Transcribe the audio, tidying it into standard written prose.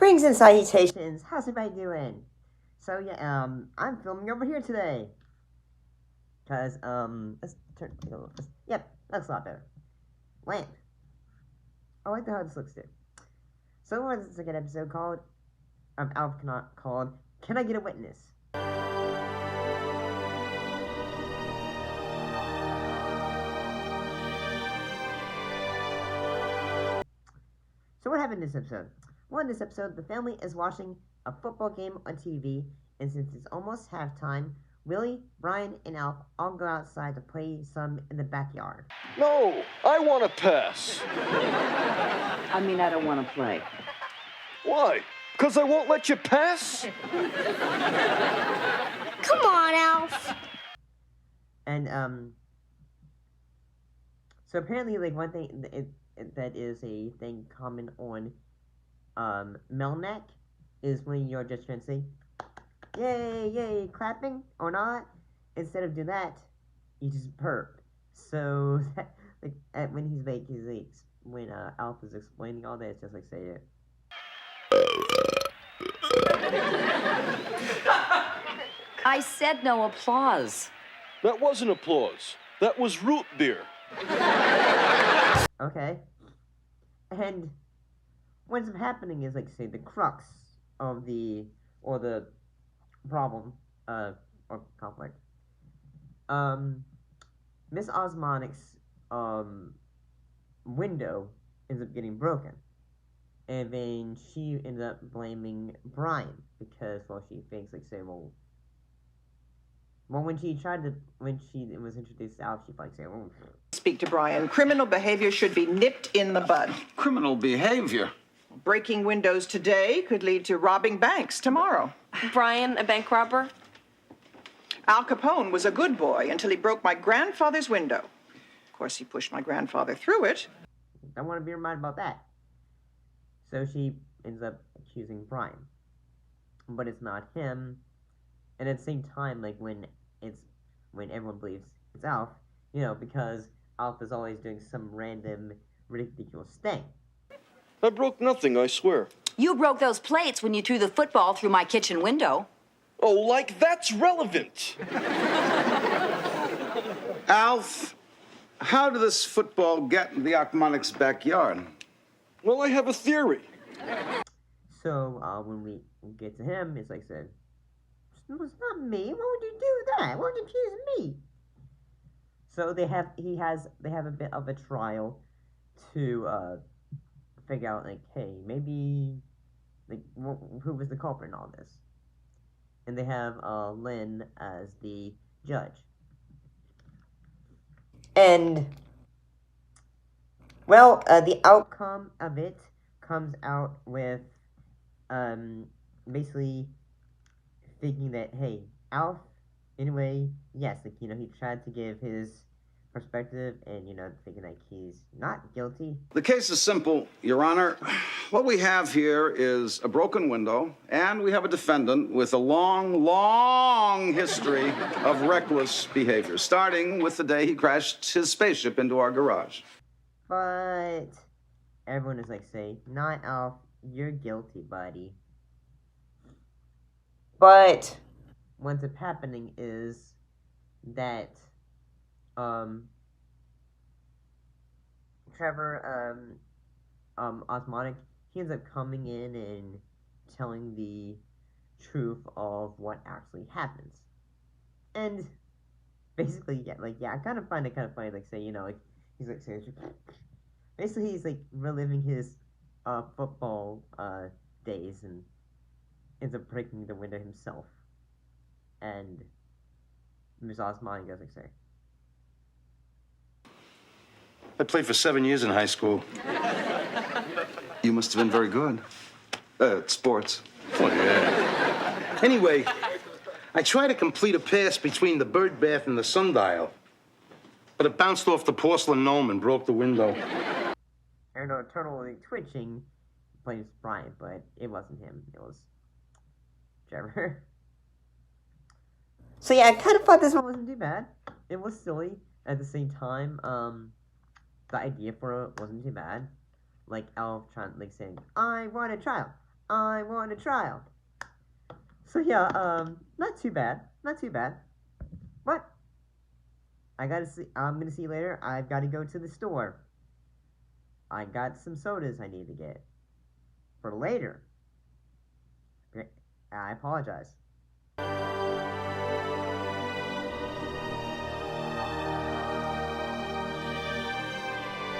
Greetings and salutations. How's everybody doing? So yeah, I'm filming over here today. Cause let's turn. Yep, that's a lot better. Lamp. I like how this looks too. So what is this like an episode called? Called Can I Get a Witness? So what happened in this episode? Well, in this episode, the family is watching a football game on TV, and since it's almost halftime, Willie, Brian, and Alf all go outside to play some in the backyard. No, I want to pass. I mean, I don't want to play. Why? Because I won't let you pass? Come on, Alf. And, so apparently, like, one thing that is a thing common on, Melneck is when you're just trying to say, yay, yay, clapping, or not. Instead of do that, you just burp. So, like, when he's like, when, Alf is explaining all that, it's just like, say it. I said no applause. That wasn't applause. That was root beer. Okay. And what ends up happening is, like, say, the crux of the problem, or conflict. Miss Ochmonek's, window ends up getting broken. And then she ends up blaming Brian because, well, she thinks, like, say, well, when she was introduced out, she like, say, well, Speak to Brian. Criminal behavior should be nipped in the bud. Criminal behavior? Breaking windows today could lead to robbing banks tomorrow. Brian, a bank robber? Al Capone was a good boy until he broke my grandfather's window. Of course, he pushed my grandfather through it. I want to be reminded about that. So she ends up accusing Brian. But it's not him. And at the same time, like, when everyone believes it's Alf, you know, because Alf is always doing some random, ridiculous thing. I broke nothing, I swear. You broke those plates when you threw the football through my kitchen window. Oh, like that's relevant. Alf, how did this football get in the Ochmonek's backyard? Well, I have a theory. So, when we get to him, it's like, said, no, it's not me. Why would you do that? Why would you accuse me? So they have a bit of a trial to figure out, like, hey, maybe, like, who was the culprit in all this? And they have Lynn as the judge. And, well, the outcome of it comes out with basically thinking that, hey, Alf, anyway, yes, like, you know, he tried to give his perspective and, you know, thinking like he's not guilty. The case is simple, Your Honor. What we have here is a broken window, and we have a defendant with a long, long history of reckless behavior, starting with the day he crashed his spaceship into our garage. But everyone is like, say, not Alf, you're guilty, buddy. But what ends up happening is that Trevor Ochmonek, he ends up coming in and telling the truth of what actually happens. And basically, I kind of find it kind of funny, like, say, you know, like, he's like, basically he's like reliving his football days and ends up breaking the window himself. And Ms. Ochmonek goes like, say, I played for 7 years in high school. You must have been very good at sports. Oh, yeah. Anyway, I tried to complete a pass between the bird bath and the sundial, but it bounced off the porcelain gnome and broke the window. I know, totally twitching blames Brian, but it wasn't him. It was Trevor. So yeah, I kind of thought this one wasn't too bad. It was silly. At the same time, the idea for it wasn't too bad. Like Elf trying, like saying, I want a child. I want a trial. So yeah, not too bad. Not too bad. But I'm gonna see you later. I've gotta go to the store. I got some sodas I need to get. For later. I apologize.